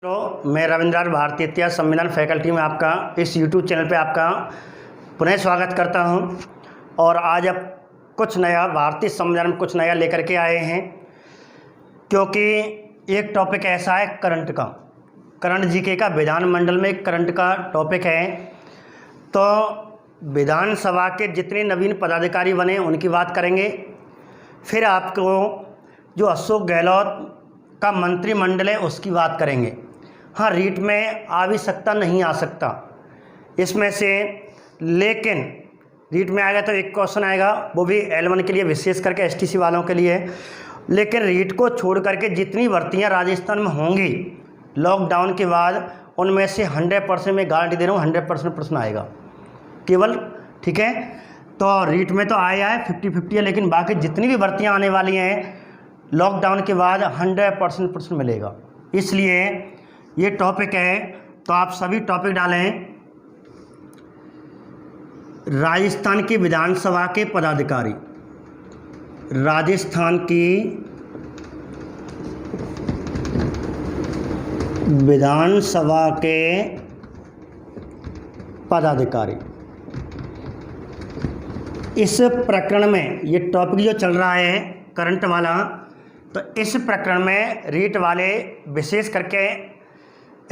मैं रविंद्र भारतीय इतिहास संविधान फैकल्टी में आपका इस YouTube चैनल पे आपका पुनः स्वागत करता हूं। और आज अब कुछ नया भारतीय संविधान में कुछ नया लेकर के आए हैं, क्योंकि एक टॉपिक ऐसा है करंट जीके का, विधानमंडल में एक करंट का टॉपिक है। तो विधानसभा के जितने नवीन पदाधिकारी बने उनकी बात करेंगे। फिर आपको जो अशोक गहलोत का मंत्रिमंडल है उसकी बात करेंगे। हाँ, रीट में आ भी सकता, नहीं आ सकता इसमें से, लेकिन रीट में आएगा तो एक क्वेश्चन आएगा, वो भी L1 के लिए, विशेष करके STC वालों के लिए। लेकिन रीट को छोड़ करके जितनी भर्तियां राजस्थान में होंगी लॉकडाउन के बाद, उनमें से 100% में गारंटी दे रहा हूँ 100% प्रश्न आएगा केवल। ठीक है, तो रीट में तो आया है 50-50 है, लेकिन बाकी जितनी भी भर्तियाँ आने वाली हैं लॉकडाउन के बाद 100% प्रश्न मिलेगा। इसलिए ये टॉपिक है, तो आप सभी टॉपिक डालें। राजस्थान की विधानसभा के पदाधिकारी, राजस्थान की विधानसभा के पदाधिकारी। इस प्रकरण में ये टॉपिक जो चल रहा है करंट वाला, तो इस प्रकरण में रीट वाले विशेष करके,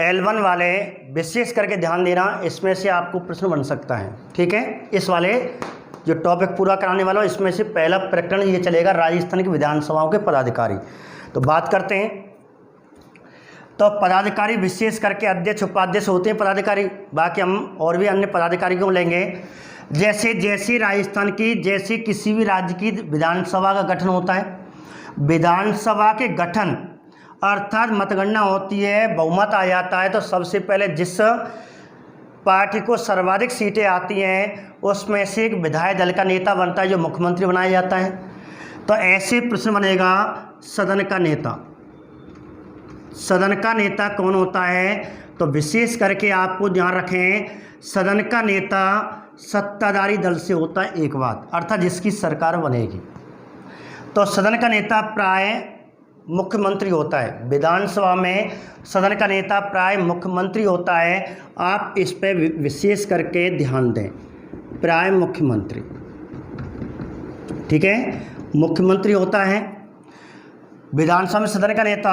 L1 वाले विशेष करके ध्यान देना, इसमें से आपको प्रश्न बन सकता है। ठीक है, इस वाले जो टॉपिक पूरा कराने वाला हूँ, इसमें से पहला प्रकरण ये चलेगा राजस्थान की विधानसभाओं के पदाधिकारी। तो बात करते हैं। तो पदाधिकारी विशेष करके अध्यक्ष उपाध्यक्ष होते हैं पदाधिकारी, बाकी हम और भी अन्य पदाधिकारी को लेंगे। जैसे राजस्थान की, जैसे किसी भी राज्य की विधानसभा का गठन होता है, विधानसभा के गठन अर्थात मतगणना होती है, बहुमत आ जाता है, तो सबसे पहले जिस पार्टी को सर्वाधिक सीटें आती हैं उसमें से एक विधायक दल का नेता बनता है, जो मुख्यमंत्री बनाया जाता है। तो ऐसे प्रश्न बनेगा सदन का नेता। सदन का नेता कौन होता है? तो विशेष करके आपको ध्यान रखें, सदन का नेता सत्ताधारी दल से होता है एक बात, अर्थात जिसकी सरकार बनेगी। तो सदन का नेता प्राय मुख्यमंत्री होता है। विधानसभा में सदन का नेता प्राय मुख्यमंत्री होता है। आप इस पे विशेष करके ध्यान दें, प्राय मुख्यमंत्री। ठीक है, मुख्यमंत्री होता है विधानसभा में सदन का नेता।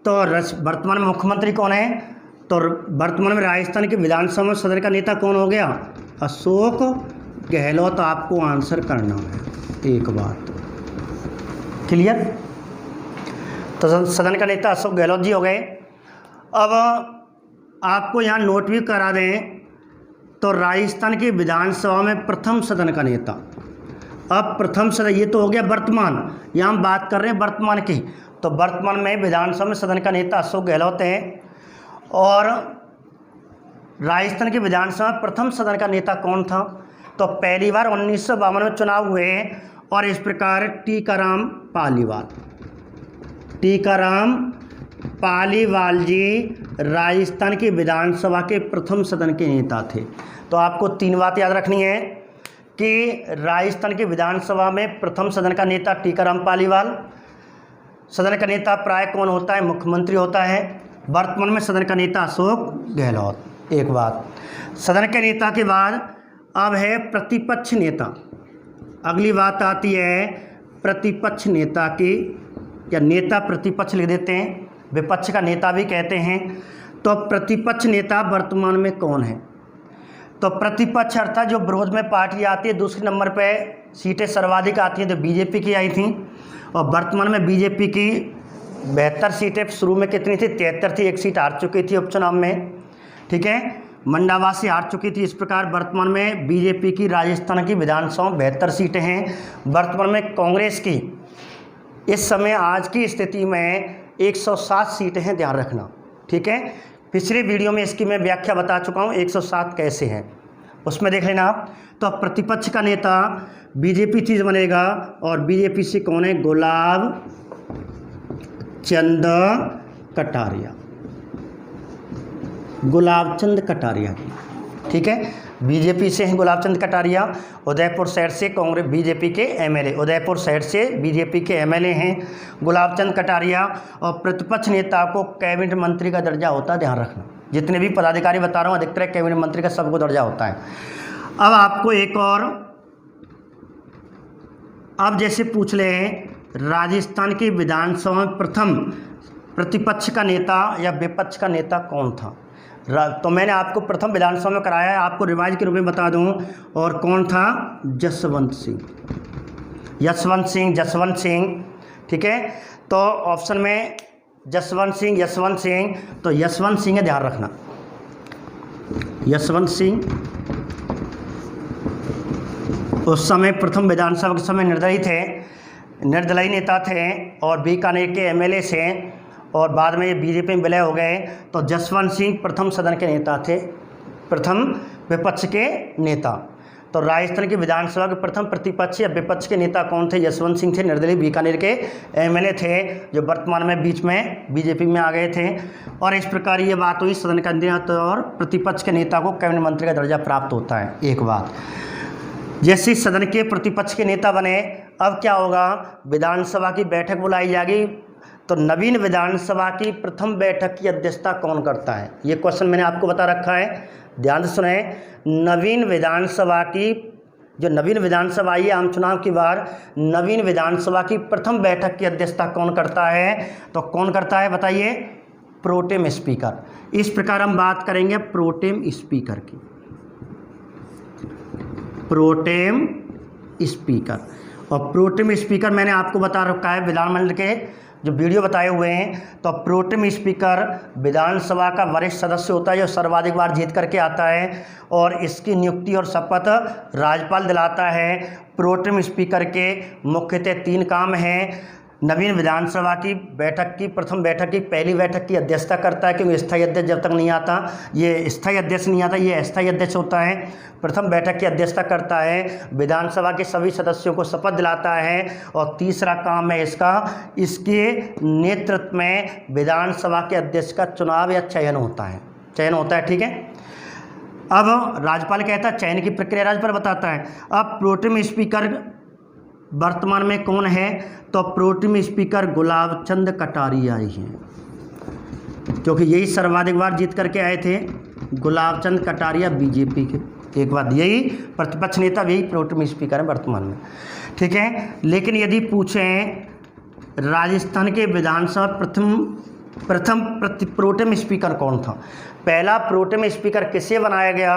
तो वर्तमान में मुख्यमंत्री कौन है? तो वर्तमान में राजस्थान की विधानसभा में सदन का नेता कौन हो गया? अशोक गहलोत। आपको आंसर करना है एक बात, क्लियर? तो सदन का नेता अशोक गहलोत जी हो गए। अब आपको यहाँ नोट भी करा दें, तो राजस्थान की विधानसभा में प्रथम सदन का नेता, अब प्रथम सदन, ये तो हो गया वर्तमान, यहाँ हम बात कर रहे हैं वर्तमान की। तो वर्तमान में विधानसभा में सदन का नेता अशोक गहलोत हैं। और राजस्थान की विधानसभा में प्रथम सदन का नेता कौन था? तो पहली बार 1952 में चुनाव हुए, और इस प्रकार टीकाराम पालीवाल जी राजस्थान की विधानसभा के प्रथम सदन के नेता थे। तो आपको तीन बात याद रखनी है कि राजस्थान की विधानसभा में प्रथम सदन का नेता टीकाराम पालीवाल, सदन का नेता प्राय कौन होता है? मुख्यमंत्री होता है। वर्तमान में सदन का नेता अशोक गहलोत। एक बात, सदन के नेता के बाद अब है प्रतिपक्ष नेता। अगली बात आती है प्रतिपक्ष नेता की, या नेता प्रतिपक्ष लिख देते हैं, विपक्ष का नेता भी कहते हैं। तो प्रतिपक्ष नेता वर्तमान में कौन है? तो प्रतिपक्ष अर्थात जो विरोध में पार्टी आती है, दूसरे नंबर पे सीटें सर्वाधिक आती हैं तो बीजेपी की आई थी, और वर्तमान में बीजेपी की 72 सीटें, शुरू में कितनी थी? 73 थी, एक सीट हार चुकी थी उपचुनाव में। ठीक है, मंडावासी हार चुकी थी। इस प्रकार वर्तमान में बीजेपी की राजस्थान की विधानसभा 72 सीटें हैं। वर्तमान में कांग्रेस की इस समय आज की स्थिति में 107 सीटें हैं, ध्यान रखना। ठीक है, पिछले वीडियो में इसकी मैं व्याख्या बता चुका हूँ 107 कैसे हैं, उसमें देख लेना आप। तो प्रतिपक्ष का नेता बीजेपी चीज बनेगा, और बीजेपी से कौन है? गुलाब चंद कटारिया, गुलाब चंद कटारिया जी। ठीक है, बीजेपी से हैं गुलाब चंद कटारिया, उदयपुर शहर से कांग्रेस बीजेपी के एमएलए, उदयपुर शहर से बीजेपी के एमएलए हैं गुलाब चंद कटारिया। और प्रतिपक्ष नेता को कैबिनेट मंत्री का दर्जा होता है, ध्यान रखना। जितने भी पदाधिकारी बता रहा हूँ अधिकतर कैबिनेट मंत्री का सबको दर्जा होता है। अब आपको एक और, अब जैसे पूछ ले राजस्थान की विधानसभा में प्रथम प्रतिपक्ष का नेता या विपक्ष का नेता कौन था। तो मैंने आपको प्रथम विधानसभा में कराया है, आपको रिवाइज के रूप में बता दूं। और कौन था, जसवंत सिंह, जसवंत सिंह। ठीक है, तो ऑप्शन में यशवंत सिंह, तो यशवंत सिंह है, ध्यान रखना। यशवंत सिंह उस समय प्रथम विधानसभा के समय निर्दलीय नेता थे और बीकानेर के एमएलए से, और बाद में ये बीजेपी में विलय हो गए। तो जसवंत सिंह प्रथम सदन के नेता थे, प्रथम विपक्ष के नेता। तो राजस्थान की विधानसभा के प्रथम प्रतिपक्ष या विपक्ष के नेता कौन थे, यशवंत सिंह थे, निर्दलीय बीकानेर के एमएलए थे, जो वर्तमान में बीच में बीजेपी में आ गए थे। और इस प्रकार ये बात हुई, सदन का नेता और प्रतिपक्ष के नेता को कैबिनेट मंत्री का दर्जा प्राप्त होता है। एक बात, जैसे सदन के प्रतिपक्ष के नेता बने, अब क्या होगा, विधानसभा की बैठक बुलाई जाएगी। तो नवीन विधानसभा की प्रथम बैठक की अध्यक्षता कौन करता है, ये क्वेश्चन मैंने आपको बता रखा है, ध्यान से सुने। नवीन विधानसभा की, जो नवीन विधानसभा आई है आम चुनाव की बार, नवीन विधानसभा की प्रथम बैठक की अध्यक्षता कौन करता है, तो कौन करता है बताइए, प्रोटेम स्पीकर। इस प्रकार हम बात करेंगे प्रोटेम स्पीकर की, प्रोटेम स्पीकर। और प्रोटेम स्पीकर मैंने आपको बता रखा है, विधानमंडल के जो वीडियो बताए हुए हैं। तो प्रोटेम स्पीकर विधानसभा का वरिष्ठ सदस्य होता है, जो सर्वाधिक बार जीत करके आता है, और इसकी नियुक्ति और शपथ राज्यपाल दिलाता है। प्रोटेम स्पीकर के मुख्यतः 3 काम हैं। नवीन विधानसभा की बैठक की प्रथम बैठक की पहली बैठक की अध्यक्षता करता है, क्योंकि स्थायी अध्यक्ष जब तक नहीं आता, ये स्थायी अध्यक्ष नहीं आता, ये अस्थायी अध्यक्ष होता है। प्रथम बैठक की अध्यक्षता करता है, विधानसभा के सभी सदस्यों को शपथ दिलाता है, और तीसरा काम है इसका, इसके नेतृत्व में विधानसभा के अध्यक्ष का चुनाव या चयन होता है। ठीक है, अब राज्यपाल कहता है, चयन की प्रक्रिया राज्यपाल बताता है। अब प्रोटेम स्पीकर वर्तमान में कौन है, तो प्रोटेम स्पीकर गुलाब चंद कटारिया ही हैं, क्योंकि यही सर्वाधिक बार जीत करके आए थे, गुलाब चंद कटारिया बीजेपी के। एक बात, यही प्रतिपक्ष नेता, यही प्रोटेम स्पीकर है वर्तमान में। ठीक है, लेकिन यदि पूछें राजस्थान के विधानसभा प्रथम प्रोटेम स्पीकर कौन था, पहला प्रोटेम स्पीकर किसे बनाया गया।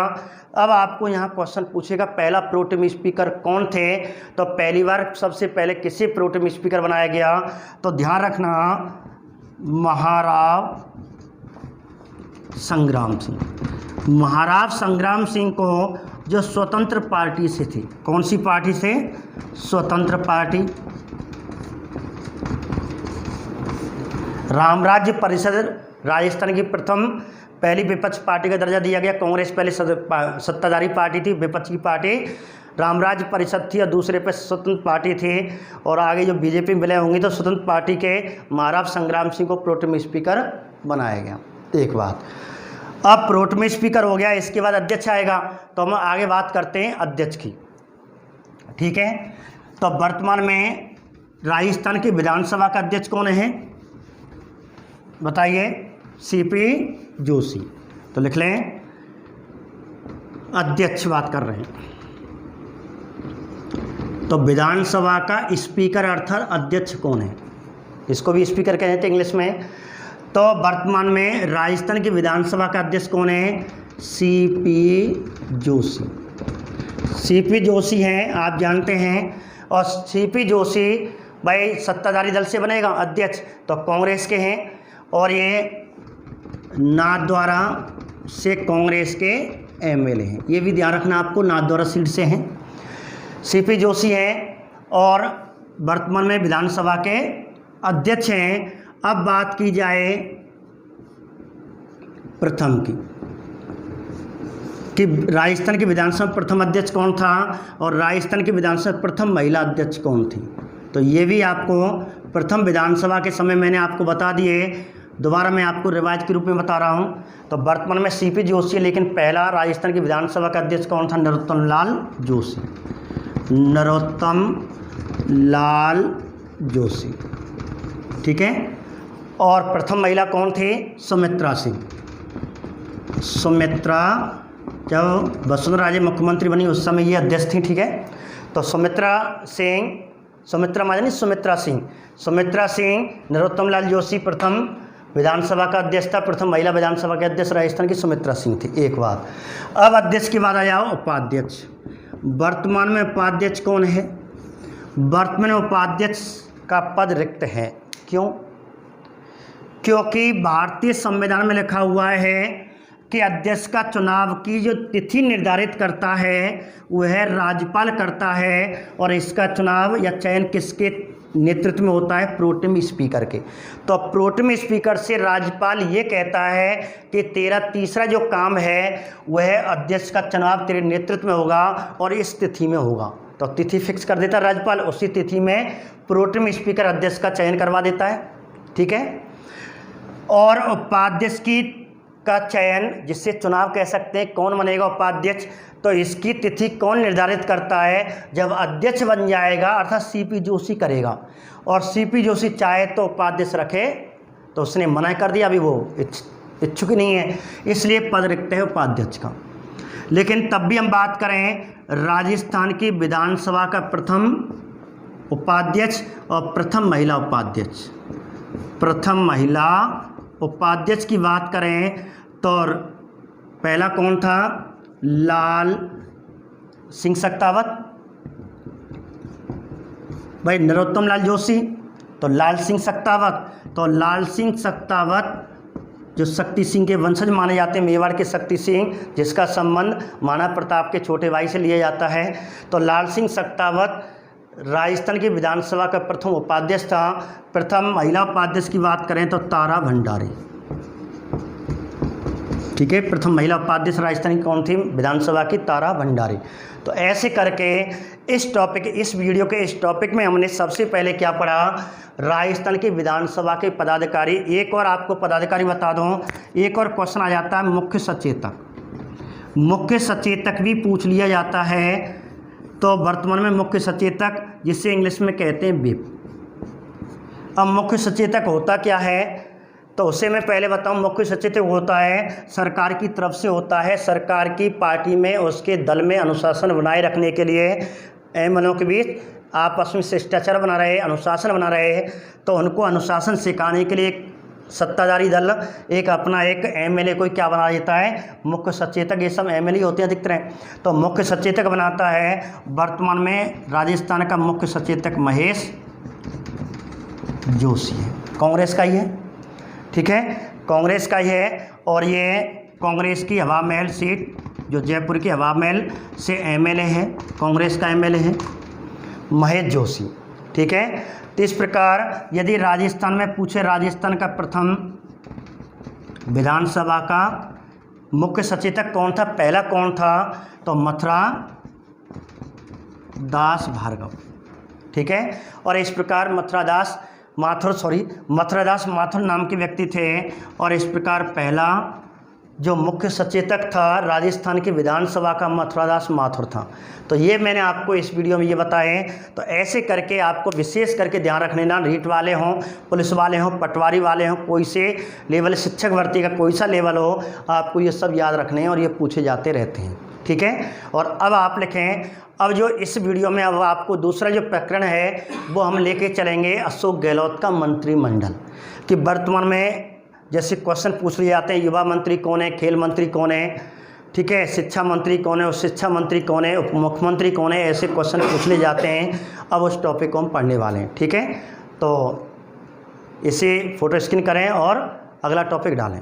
अब आपको यहाँ क्वेश्चन पूछेगा पहला प्रोटेम स्पीकर कौन थे, तो पहली बार सबसे पहले किसे प्रोटेम स्पीकर बनाया गया, तो ध्यान रखना, महाराव संग्राम सिंह को, जो स्वतंत्र पार्टी से थे। कौन सी पार्टी से, स्वतंत्र पार्टी। रामराज्य परिषद राजस्थान की प्रथम पहली विपक्ष पार्टी का दर्जा दिया गया। कांग्रेस पहले सत्ताधारी पार्टी थी, विपक्ष की पार्टी रामराज्य परिषद थी, और दूसरे पे स्वतंत्र पार्टी थी। और आगे जो बीजेपी में विलय होंगी तो स्वतंत्र पार्टी के महाराव संग्राम सिंह को प्रोटेम स्पीकर बनाया गया। एक बात, अब प्रोटेम स्पीकर हो गया, इसके बाद अध्यक्ष आएगा, तो हम आगे बात करते हैं अध्यक्ष की। ठीक है, तो वर्तमान में राजस्थान की विधानसभा का अध्यक्ष कौन है बताइए, सीपी जोशी। तो लिख लें, अध्यक्ष बात कर रहे हैं। तो विधानसभा का स्पीकर अर्थात अध्यक्ष कौन है, इसको भी स्पीकर कहते हैं इंग्लिश में। तो वर्तमान में राजस्थान की विधानसभा का अध्यक्ष कौन है, सीपी जोशी हैं, आप जानते हैं। और सीपी जोशी भाई सत्ताधारी दल से बनेगा अध्यक्ष, तो कांग्रेस के हैं, और ये नाथद्वारा से कांग्रेस के एमएलए हैं, ये भी ध्यान रखना आपको, नाथद्वारा सीट से हैं, सीपी जोशी हैं, और वर्तमान में विधानसभा के अध्यक्ष हैं। अब बात की जाए प्रथम की, कि राजस्थान की विधानसभा प्रथम अध्यक्ष कौन था, और राजस्थान की विधानसभा प्रथम महिला अध्यक्ष कौन थी। तो ये भी आपको प्रथम विधानसभा के समय मैंने आपको बता दिए, दोबारा मैं आपको रिवाइज के रूप में बता रहा हूँ। तो वर्तमान में सीपी जोशी है, लेकिन पहला राजस्थान की विधानसभा का अध्यक्ष कौन था? नरोत्तम लाल जोशी। नरोत्तम लाल जोशी, ठीक है। और प्रथम महिला कौन थी? सुमित्रा सिंह। सुमित्रा जब वसुंधरा राजे मुख्यमंत्री बनी उस समय ये अध्यक्ष थी, ठीक है। तो सुमित्रा सिंह, सुमित्रा महाजनी, सुमित्रा सिंह, नरोत्तम लाल जोशी प्रथम विधानसभा का अध्यक्ष था, प्रथम महिला विधानसभा के अध्यक्ष राजस्थान की सुमित्रा सिंह थी। एक बात। अब अध्यक्ष के बाद आ जाओ उपाध्यक्ष। वर्तमान में उपाध्यक्ष कौन है? वर्तमान में उपाध्यक्ष का पद रिक्त है। क्यों? क्योंकि भारतीय संविधान में लिखा हुआ है कि अध्यक्ष का चुनाव की जो तिथि निर्धारित करता है वह राज्यपाल करता है, और इसका चुनाव या चयन किसके नेतृत्व में होता है? प्रोटेम स्पीकर के। तो प्रोटेम स्पीकर से राज्यपाल ये कहता है कि तेरा तीसरा जो काम है वह अध्यक्ष का चुनाव तेरे नेतृत्व में होगा और इस तिथि में होगा। तो तिथि फिक्स कर देता है राज्यपाल, उसी तिथि में प्रोटेम स्पीकर अध्यक्ष का चयन करवा देता है, ठीक है। और उपाध्यक्ष का चयन, जिससे चुनाव कह सकते हैं कौन बनेगा उपाध्यक्ष, तो इसकी तिथि कौन निर्धारित करता है? जब अध्यक्ष बन जाएगा अर्थात सीपी जोशी करेगा, और सीपी जोशी चाहे तो उपाध्यक्ष रखे, तो उसने मना कर दिया, अभी वो इच्छुक नहीं है, इसलिए पद रिक्त है उपाध्यक्ष का। लेकिन तब भी हम बात करें राजस्थान की विधानसभा का प्रथम उपाध्यक्ष और प्रथम महिला उपाध्यक्ष, प्रथम महिला उपाध्यक्ष की बात करें तो पहला कौन था? लाल सिंह सक्तावत। भाई नरोत्तम लाल जोशी, तो लाल सिंह सक्तावत। तो लाल सिंह सक्तावत जो शक्ति सिंह के वंशज माने जाते हैं, मेवाड़ के शक्ति सिंह, जिसका संबंध महाराणा प्रताप के छोटे भाई से लिया जाता है। तो लाल सिंह सक्तावत राजस्थान की विधानसभा का प्रथम उपाध्यक्ष था। प्रथम महिला उपाध्यक्ष की बात करें तो तारा भंडारी, ठीक है। प्रथम महिला उपाध्यक्ष राजस्थान की कौन थी? विधानसभा की तारा भंडारी। तो ऐसे करके इस वीडियो के इस टॉपिक में हमने सबसे पहले क्या पढ़ा? राजस्थान की विधानसभा के पदाधिकारी। एक और आपको पदाधिकारी बता दूं, एक और क्वेश्चन आ जाता है मुख्य सचेतक। मुख्य सचेतक भी पूछ लिया जाता है। तो वर्तमान में मुख्य सचेतक, जिसे इंग्लिश में कहते हैं व्हिप। अब मुख्य सचेतक होता क्या है, तो उसे मैं पहले बताऊं। मुख्य सचेतक होता है सरकार की तरफ से होता है, सरकार की पार्टी में उसके दल में अनुशासन बनाए रखने के लिए एमएलओ के बीच आपस में शिष्टाचार बना रहे, अनुशासन बना रहे, तो उनको अनुशासन सिखाने के लिए सत्ताधारी दल एक अपना एक एमएलए को क्या बना देता है? मुख्य सचेतक। ये सब एमएलए होते हैं अधिकतर हैं, तो मुख्य सचेतक बनाता है। वर्तमान में राजस्थान का मुख्य सचेतक महेश जोशी है, कांग्रेस का ही है, ठीक है, कांग्रेस का ही है। और ये कांग्रेस की हवा महल सीट, जो जयपुर की हवा महल से एमएलए है, कांग्रेस का एमएलए है महेश जोशी, ठीक है। तो इस प्रकार यदि राजस्थान में पूछे राजस्थान का प्रथम विधानसभा का मुख्य सचेतक कौन था, पहला कौन था, तो मथुरा दास भार्गव, ठीक है। और इस प्रकार मथुरा दास माथुर नाम के व्यक्ति थे। और इस प्रकार पहला जो मुख्य सचेतक था राजस्थान की विधानसभा का मथुरादास माथुर था। तो ये मैंने आपको इस वीडियो में ये बताए। तो ऐसे करके आपको विशेष करके ध्यान रखने ना, रीट वाले हों, पुलिस वाले हों, पटवारी वाले हों, कोई से लेवल, शिक्षक भर्ती का कोई सा लेवल हो, आपको ये सब याद रखने हैं और ये पूछे जाते रहते हैं, ठीक है। और अब आप लिखें, अब जो इस वीडियो में अब आपको दूसरा जो प्रकरण है वो हम लेके चलेंगे अशोक गहलोत का मंत्रिमंडल, कि वर्तमान में जैसे क्वेश्चन पूछ लिए जाते हैं, युवा मंत्री कौन है, खेल मंत्री कौन है, ठीक है, शिक्षा मंत्री कौन है, शिक्षा मंत्री कौन है, उप मुख्यमंत्री कौन है, ऐसे क्वेश्चन पूछ लिए जाते हैं। अब उस टॉपिक को हम पढ़ने वाले हैं, ठीक है। तो इसे फ़ोटो स्क्रीन करें और अगला टॉपिक डालें।